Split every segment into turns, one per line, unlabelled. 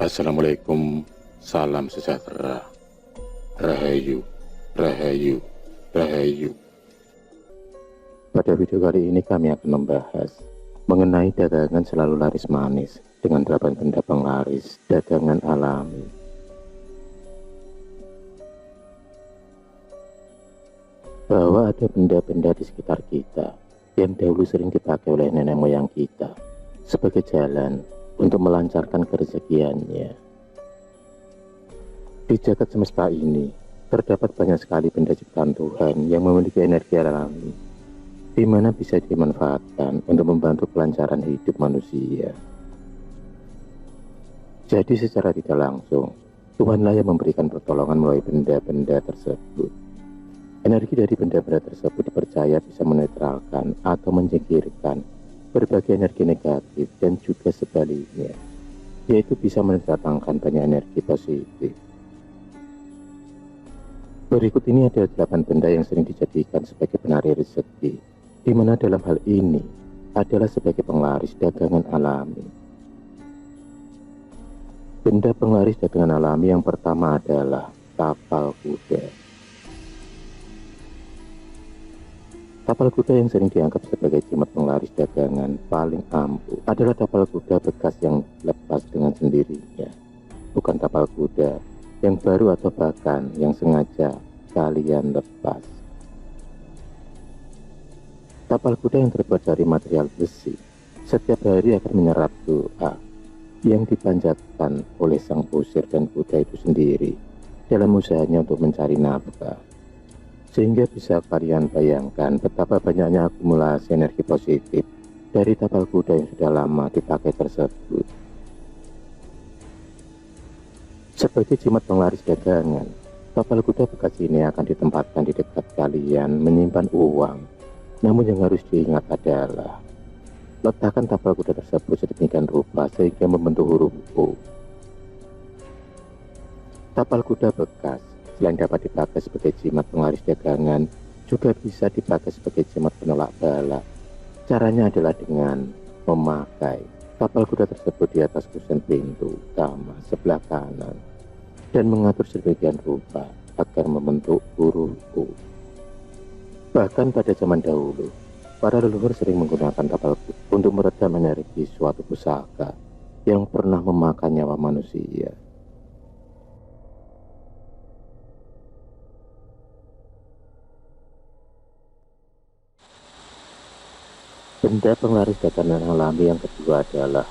Assalamualaikum, salam sejahtera, rahayu, rahayu, rahayu. Pada video kali ini kami akan membahas mengenai dagangan selalu laris manis dengan 8 benda penglaris dagangan alami. Bahwa ada benda-benda di sekitar kita yang dahulu sering dipakai oleh nenek moyang kita sebagai jalan untuk melancarkan kerezekiannya. Di jagat semesta ini terdapat banyak sekali benda ciptaan Tuhan yang memiliki energi alami, di mana bisa dimanfaatkan untuk membantu kelancaran hidup manusia. Jadi secara tidak langsung, Tuhanlah yang memberikan pertolongan melalui benda-benda tersebut. Energi dari benda-benda tersebut dipercaya bisa menetralkan atau menyingkirkan berbagai energi negatif dan juga sebaliknya, yaitu bisa mendatangkan banyak energi positif. Berikut ini adalah 8 benda yang sering dijadikan sebagai penarik rezeki, di mana dalam hal ini adalah sebagai penglaris dagangan alami. Benda penglaris dagangan alami yang pertama adalah tapal kuda. Tapal kuda yang sering dianggap sebagai jimat penglaris dagangan paling ampuh adalah tapal kuda bekas yang lepas dengan sendirinya, bukan tapal kuda yang baru atau bahkan yang sengaja kalian lepas. Tapal kuda yang terbuat dari material besi setiap hari akan menyerap doa yang dipanjatkan oleh sang kusir dan kuda itu sendiri dalam usahanya untuk mencari nafkah. Sehingga bisa kalian bayangkan betapa banyaknya akumulasi energi positif dari tapal kuda yang sudah lama dipakai tersebut. Sebagai jimat penglaris dagangan, tapal kuda bekas ini akan ditempatkan di dekat kalian menyimpan uang. Namun yang harus diingat adalah letakkan tapal kuda tersebut sedemikian rupa sehingga membentuk huruf U. Tapal kuda bekas selain dapat dipakai sebagai jimat penglaris dagangan, juga bisa dipakai sebagai jimat penolak bala. Caranya adalah dengan memakai tapal kuda tersebut di atas kusen pintu kamar sebelah kanan dan mengatur sedemikian rupa agar membentuk huruf U. Bahkan pada zaman dahulu, para leluhur sering menggunakan tapal kuda untuk meredam energi suatu pusaka yang pernah memakan nyawa manusia. Benda penglaris dagangan alami yang kedua adalah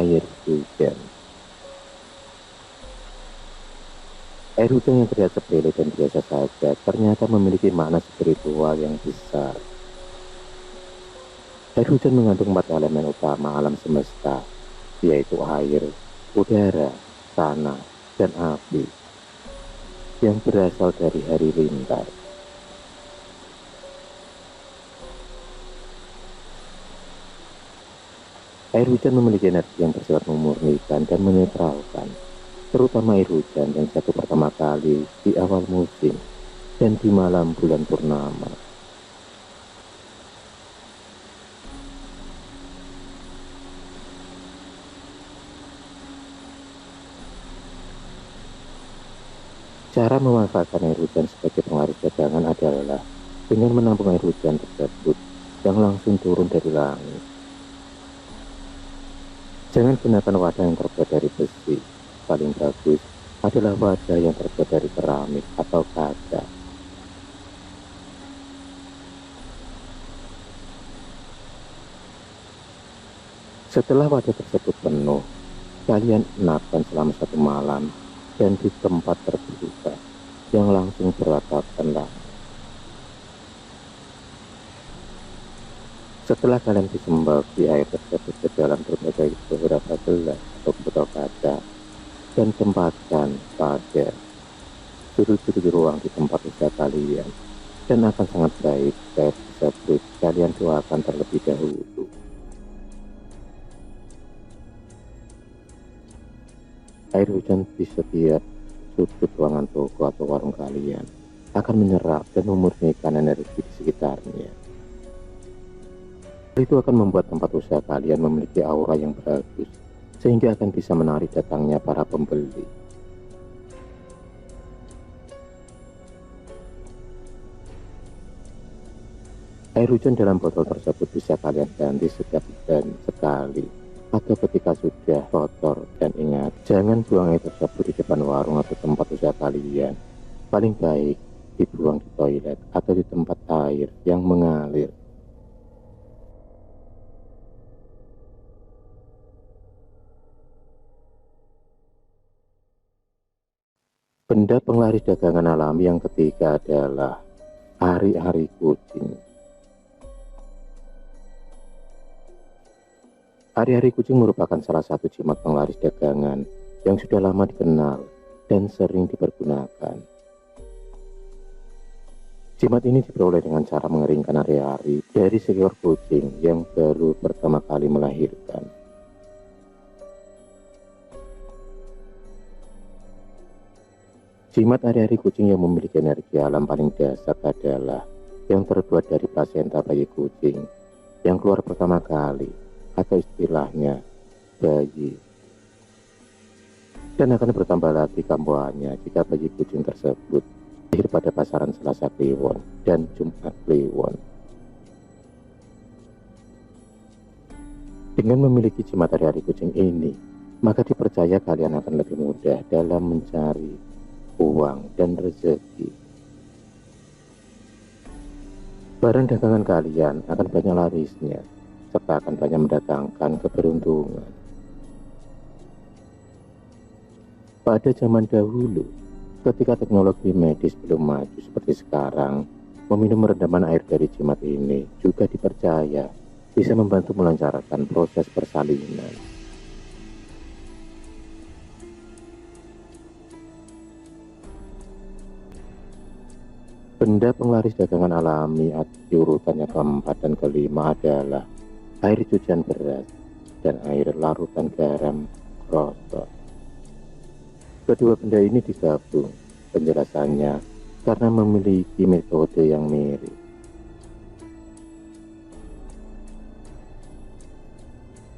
air hujan. Air hujan yang terlihat sepele dan biasa saja ternyata memiliki makna spiritual yang besar. Air hujan mengandung 4 elemen utama alam semesta, yaitu air, udara, tanah, dan api, yang berasal dari hari lintar. Air hujan memiliki energi yang bersifat memurnikan dan menetralkan, terutama air hujan yang jatuh pertama kali di awal musim dan di malam bulan purnama. Cara memanfaatkan air hujan sebagai penglaris dagangan adalah dengan menampung air hujan tersebut yang langsung turun dari langit. Jangan gunakan wadah yang terbuat dari besi. Paling bagus adalah wadah yang terbuat dari keramik atau kaca. Setelah wadah tersebut penuh, kalian enapkan selama 1 malam dan di tempat terbuka yang langsung beratapkan langit. Setelah kalian disembagi air tersebut ke dalam berbagai beberapa gelas atau botol kaca dan tempatkan pada sudut-sudut ruang di tempat usaha kalian, dan akan sangat baik air tersebut kalian doakan terlebih dahulu. Air hujan di setiap sudut ruangan toko atau warung kalian akan menyerap dan memurnikan energi di sekitarnya. Itu akan membuat tempat usaha kalian memiliki aura yang bagus sehingga akan bisa menarik datangnya para pembeli. Air hujan dalam botol tersebut bisa kalian ganti setiap bulan sekali atau ketika sudah kotor. Dan ingat, jangan buang air tersebut di depan warung atau tempat usaha kalian. Paling baik dibuang di toilet atau di tempat air yang mengalir. Benda penglaris dagangan alami yang ketiga adalah ari-ari kucing. Ari-ari kucing merupakan salah satu jimat penglaris dagangan yang sudah lama dikenal dan sering dipergunakan. Jimat ini diperoleh dengan cara mengeringkan ari-ari dari seekor kucing yang baru pertama kali melahirkan. Jimat ari-ari kucing yang memiliki energi alam paling dasar adalah yang terbuat dari plasenta bayi kucing yang keluar pertama kali, atau istilahnya bayi, dan akan bertambah lagi kambuhannya jika bayi kucing tersebut lahir pada pasaran Selasa Kliwon dan Jumat Kliwon. Dengan memiliki jimat ari-ari kucing ini, maka dipercaya kalian akan lebih mudah dalam mencari uang dan rezeki. Barang dagangan kalian akan banyak larisnya, serta akan banyak mendatangkan keberuntungan. Pada zaman dahulu, ketika teknologi medis belum maju seperti sekarang, meminum rendaman air dari jimat ini juga dipercaya bisa membantu melancarkan proses persalinan. Benda penglaris dagangan alami di urutannya keempat dan kelima adalah air cucian beras dan air larutan garam krosok. Kedua benda ini digabung, penjelasannya karena memiliki metode yang mirip.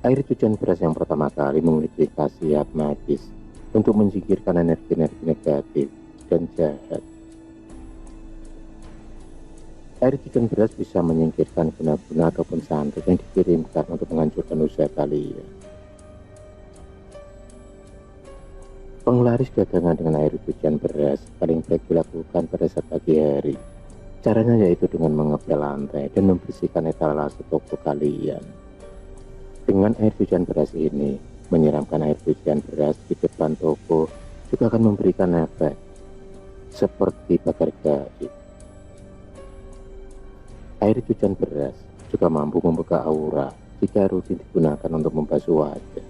Air cucian beras yang pertama kali memiliki khasiat magis untuk menyingkirkan energi-energi negatif dan jahat. Air cucian beras bisa menyingkirkan guna-guna ataupun santet yang dikirimkan untuk menghancurkan usaha kalian. Penglaris dagangan dengan air cucian beras paling baik dilakukan pada saat pagi hari. Caranya yaitu dengan mengepel lantai dan membersihkan etalase toko kalian. Dengan air cucian beras ini, menyiramkan air cucian beras di depan toko juga akan memberikan efek seperti bakar gaib. Air cucian beras juga mampu membuka aura jika rutin digunakan untuk membasuh wajah.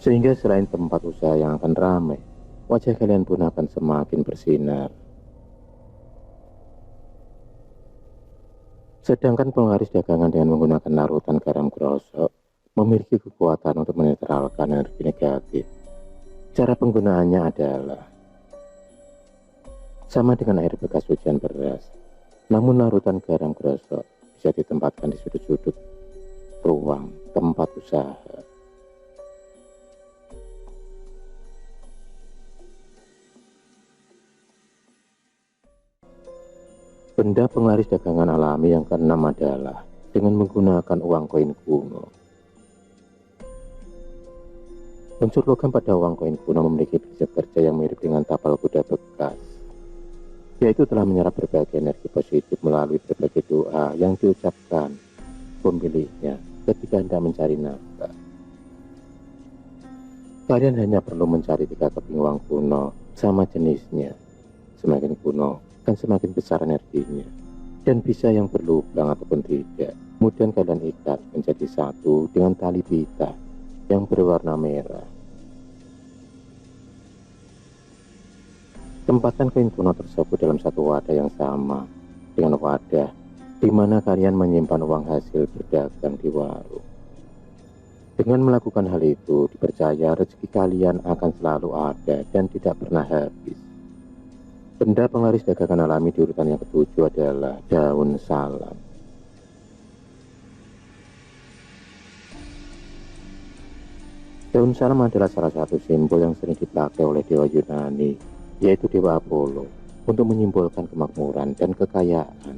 Sehingga selain tempat usaha yang akan ramai, wajah kalian pun akan semakin bersinar. Sedangkan penglaris dagangan dengan menggunakan larutan garam krosok memiliki kekuatan untuk menetralkan energi negatif. Cara penggunaannya adalah sama dengan air bekas cucian beras, namun larutan garam krosok bisa ditempatkan di sudut-sudut ruang tempat usaha. Benda penglaris dagangan alami yang keenam adalah dengan menggunakan uang koin kuno. Unsur logam pada uang koin kuno memiliki prinsip kerja yang mirip dengan tapal kuda bekas, yaitu telah menyerap berbagai energi positif melalui berbagai doa yang diucapkan pemiliknya ketika Anda mencari nafkah. Kalian hanya perlu mencari 3 keping uang kuno sama jenisnya. Semakin kuno, akan semakin besar energinya, dan bisa yang berlubang ataupun tidak. Kemudian kalian ikat menjadi satu dengan tali pita yang berwarna merah. Tempatkan koin kuno tersebut dalam satu wadah yang sama dengan wadah di mana kalian menyimpan uang hasil berdagang di warung. Dengan melakukan hal itu, dipercaya rezeki kalian akan selalu ada dan tidak pernah habis. Benda penglaris dagangan alami di urutan yang ketujuh adalah daun salam. Daun salam adalah salah satu simbol yang sering dipakai oleh dewa Yunani, yaitu dewa Apollo, untuk menyimbolkan kemakmuran dan kekayaan.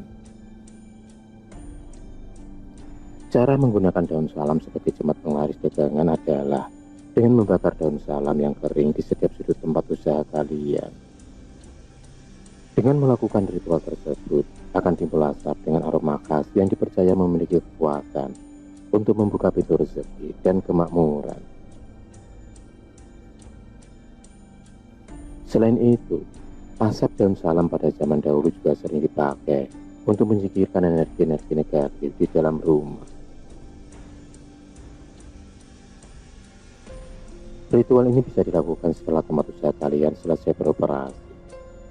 Cara menggunakan daun salam sebagai jimat penglaris dagangan adalah dengan membakar daun salam yang kering di setiap sudut tempat usaha kalian. Dengan melakukan ritual tersebut, akan timbul asap dengan aroma khas yang dipercaya memiliki kekuatan untuk membuka pintu rezeki dan kemakmuran. Selain itu, asap daun salam pada zaman dahulu juga sering dipakai untuk menyingkirkan energi-energi negatif di dalam rumah. Ritual ini bisa dilakukan setelah tempat usaha kalian selesai beroperasi,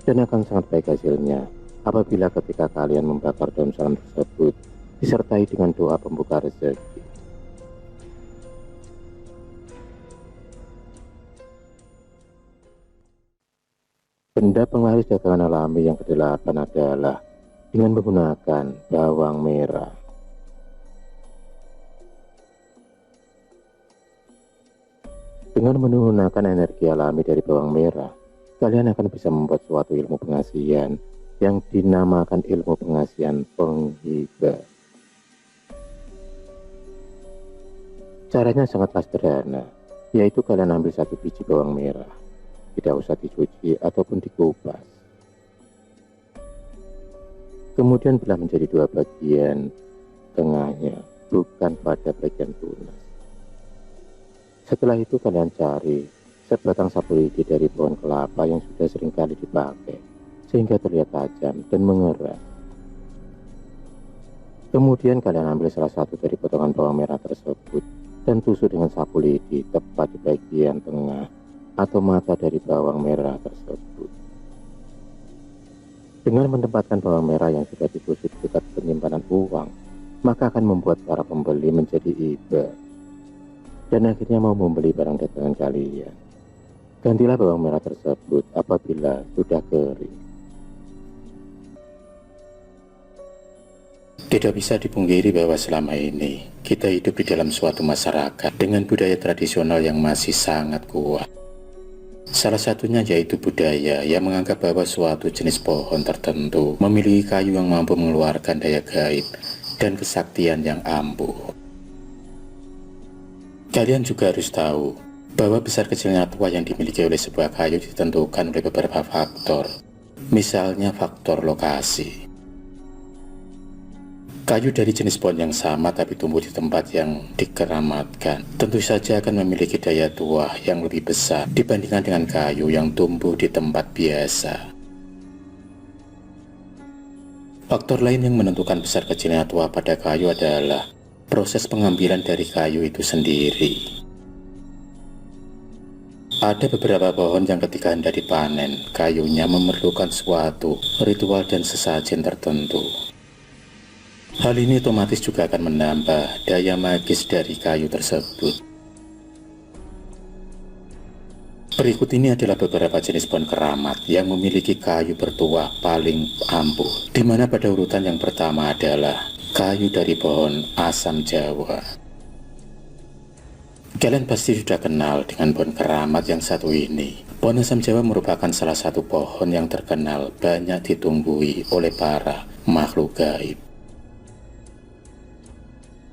dan akan sangat baik hasilnya apabila ketika kalian membakar daun salam tersebut disertai dengan doa pembuka rezeki. Benda penglaris dagangan alami yang ke-8 adalah dengan menggunakan bawang merah. Dengan menggunakan energi alami dari bawang merah, kalian akan bisa membuat suatu ilmu pengasihan yang dinamakan ilmu pengasihan penghibah. Caranya sangatlah sederhana, yaitu kalian ambil satu biji bawang merah. Tidak usah dicuci ataupun dikupas. Kemudian belah menjadi 2 bagian tengahnya, bukan pada bagian tunas. Setelah itu kalian cari sebatang sapu lidi dari pohon kelapa yang sudah seringkali dipakai, sehingga terlihat tajam dan mengeras. Kemudian kalian ambil salah satu dari potongan bawang merah tersebut dan tusuk dengan sapu lidi tepat di bagian tengah atau mata dari bawang merah tersebut. Dengan menempatkan bawang merah yang sudah ditusuk dekat penyimpanan uang, maka akan membuat para pembeli menjadi iba dan akhirnya mau membeli barang dagangan kalian. Gantilah bawang merah tersebut apabila sudah kering. Tidak bisa dipungkiri bahwa selama ini kita hidup di dalam suatu masyarakat dengan budaya tradisional yang masih sangat kuat. Salah satunya yaitu budaya yang menganggap bahwa suatu jenis pohon tertentu memiliki kayu yang mampu mengeluarkan daya gaib dan kesaktian yang ampuh. Kalian juga harus tahu bahwa besar kecilnya tuah yang dimiliki oleh sebuah kayu ditentukan oleh beberapa faktor, misalnya faktor lokasi. Kayu dari jenis pohon yang sama tapi tumbuh di tempat yang dikeramatkan tentu saja akan memiliki daya tuah yang lebih besar dibandingkan dengan kayu yang tumbuh di tempat biasa. Faktor lain yang menentukan besar kecilnya tuah pada kayu adalah proses pengambilan dari kayu itu sendiri. Ada beberapa pohon yang ketika hendak dipanen, kayunya memerlukan suatu ritual dan sesajen tertentu. Hal ini otomatis juga akan menambah daya magis dari kayu tersebut. Berikut ini adalah beberapa jenis pohon keramat yang memiliki kayu bertuah paling ampuh, di mana pada urutan yang pertama adalah kayu dari pohon asam Jawa. Kalian pasti sudah kenal dengan pohon keramat yang satu ini. Pohon asam Jawa merupakan salah satu pohon yang terkenal banyak ditumbuhi oleh para makhluk gaib.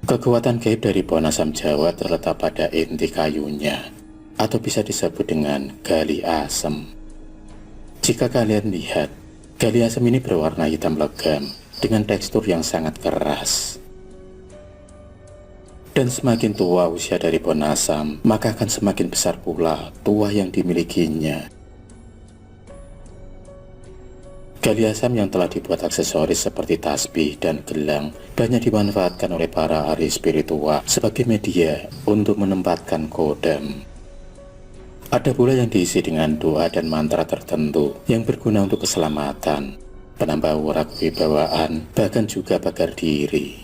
Kekuatan gaib dari pohon asam Jawa terletak pada inti kayunya, atau bisa disebut dengan gali asam. Jika kalian lihat, gali asam ini berwarna hitam legam dengan tekstur yang sangat keras. Dan semakin tua usia dari pohon asam, maka akan semakin besar pula tuah yang dimilikinya. Gali asam yang telah dibuat aksesoris seperti tasbih dan gelang banyak dimanfaatkan oleh para ahli spiritual sebagai media untuk menempatkan kodam. Ada pula yang diisi dengan doa dan mantra tertentu yang berguna untuk keselamatan, penambah aura kewibawaan, bahkan juga pagar diri.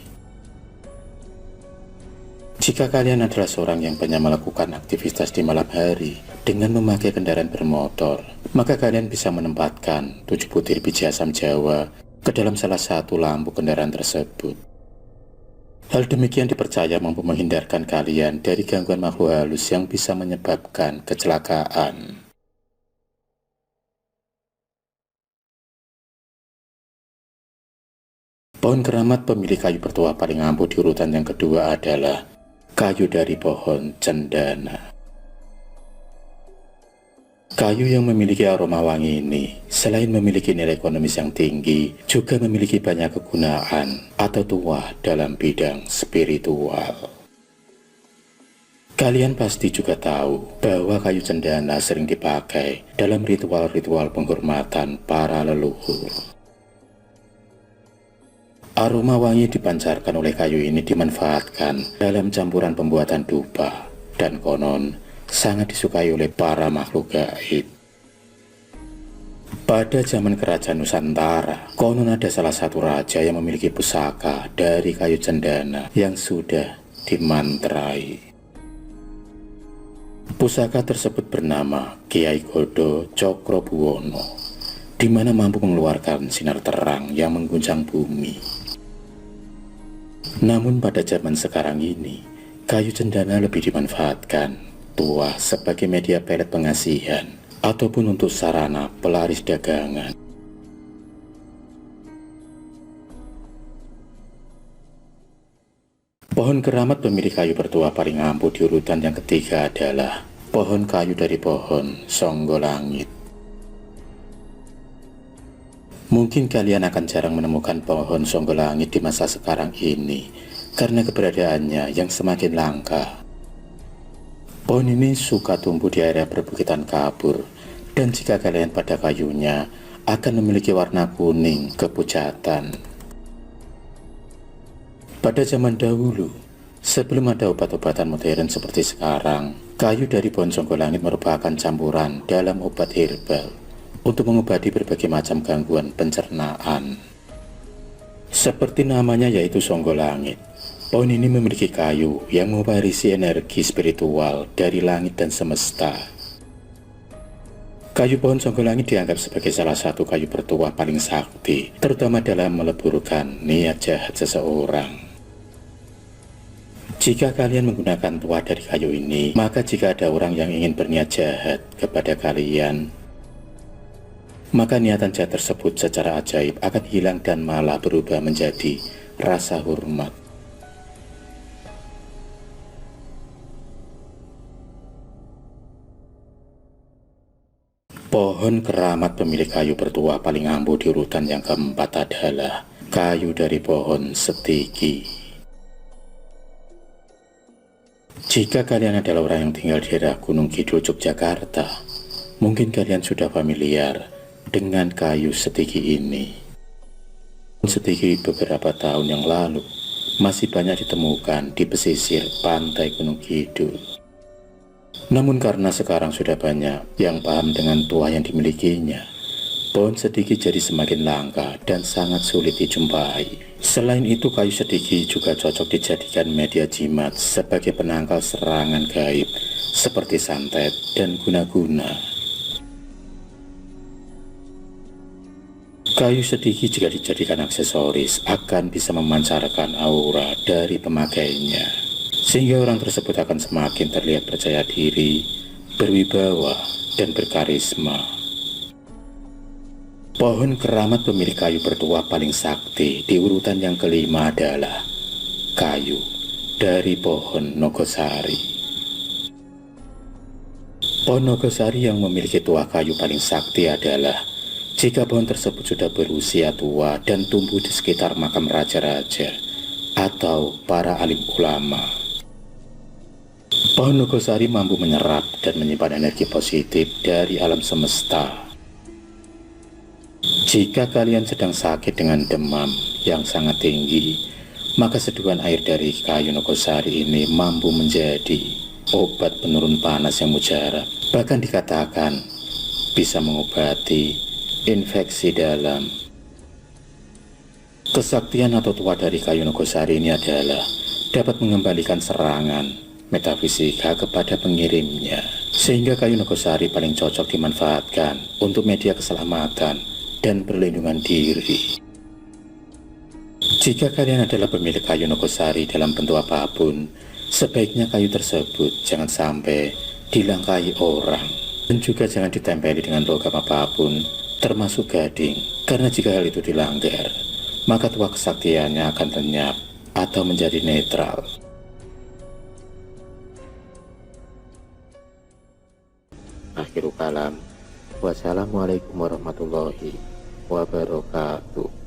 Jika kalian adalah seorang yang banyak melakukan aktivitas di malam hari dengan memakai kendaraan bermotor, maka kalian bisa menempatkan 7 butir biji asam Jawa ke dalam salah satu lampu kendaraan tersebut. Hal demikian dipercaya mampu menghindarkan kalian dari gangguan makhluk halus yang bisa menyebabkan kecelakaan. Pohon keramat pemilik kayu bertuah paling ampuh di urutan yang kedua adalah kayu dari pohon cendana. Kayu yang memiliki aroma wangi ini, selain memiliki nilai ekonomis yang tinggi, juga memiliki banyak kegunaan atau tuah dalam bidang spiritual. Kalian pasti juga tahu bahwa kayu cendana sering dipakai dalam ritual-ritual penghormatan para leluhur. Aroma wangi dipancarkan oleh kayu ini dimanfaatkan dalam campuran pembuatan dupa dan konon sangat disukai oleh para makhluk gaib. Pada zaman kerajaan Nusantara, konon ada salah satu raja yang memiliki pusaka dari kayu cendana yang sudah dimantrai. Pusaka tersebut bernama Kiai Godo Cokrobuwono, di mana mampu mengeluarkan sinar terang yang mengguncang bumi. Namun pada zaman sekarang ini, kayu cendana lebih dimanfaatkan tuah sebagai media pelet pengasihan ataupun untuk sarana pelaris dagangan. Pohon keramat pemilik kayu bertuah paling ampuh di urutan yang ketiga adalah pohon kayu dari pohon Songgolangit. Mungkin kalian akan jarang menemukan pohon Songgolangit di masa sekarang ini karena keberadaannya yang semakin langka. Pohon ini suka tumbuh di area perbukitan kabur, dan jika kalian pada kayunya akan memiliki warna kuning kepujatan. Pada zaman dahulu, sebelum ada obat-obatan modern seperti sekarang, kayu dari pohon Songgolangit merupakan campuran dalam obat herbal untuk mengobati berbagai macam gangguan pencernaan. Seperti namanya yaitu Songgolangit, pohon ini memiliki kayu yang mewarisi energi spiritual dari langit dan semesta. Kayu pohon Songgolangit dianggap sebagai salah satu kayu bertuah paling sakti, terutama dalam meleburkan niat jahat seseorang. Jika kalian menggunakan tuah dari kayu ini, maka jika ada orang yang ingin berniat jahat kepada kalian, maka niatan jahat tersebut secara ajaib akan hilang dan malah berubah menjadi rasa hormat. Pohon keramat pemilik kayu bertuah paling ampuh di urutan yang keempat adalah kayu dari pohon setigi. Jika kalian adalah orang yang tinggal di daerah Gunung Kidul, Yogyakarta, mungkin kalian sudah familiar dengan kayu setigi ini. Setigi beberapa tahun yang lalu masih banyak ditemukan di pesisir pantai Gunung Kidul. Namun karena sekarang sudah banyak yang paham dengan tuah yang dimilikinya, pohon setigi jadi semakin langka dan sangat sulit dijumpai. Selain itu, kayu setigi juga cocok dijadikan media jimat sebagai penangkal serangan gaib seperti santet dan guna-guna. Kayu setigi jika dijadikan aksesoris akan bisa memancarkan aura dari pemakainya, sehingga orang tersebut akan semakin terlihat percaya diri, berwibawa, dan berkarisma. Pohon keramat pemilik kayu bertuah paling sakti di urutan yang kelima adalah kayu dari pohon Nogosari. Pohon Nogosari yang memiliki tuah kayu paling sakti adalah jika pohon tersebut sudah berusia tua dan tumbuh di sekitar makam raja-raja atau para alim ulama. Pohon Nogosari mampu menyerap dan menyimpan energi positif dari alam semesta. Jika kalian sedang sakit dengan demam yang sangat tinggi, maka seduhan air dari kayu Nogosari ini mampu menjadi obat penurun panas yang mujarab. Bahkan dikatakan bisa mengobati infeksi dalam. Kesaktian atau tuah dari kayu Nogosari ini adalah dapat mengembalikan serangan metafisika kepada pengirimnya, sehingga kayu Nogosari paling cocok dimanfaatkan untuk media keselamatan dan perlindungan diri. Jika kalian adalah pemilik kayu nogosari dalam bentuk apapun, sebaiknya kayu tersebut jangan sampai dilangkai orang. Dan juga jangan ditempeli dengan logam apapun, termasuk gading. Karena jika hal itu dilanggar, maka tuah kesaktiannya akan lenyap atau menjadi netral. Akhirul kalam. Wassalamualaikum warahmatullahi wabarakatuh.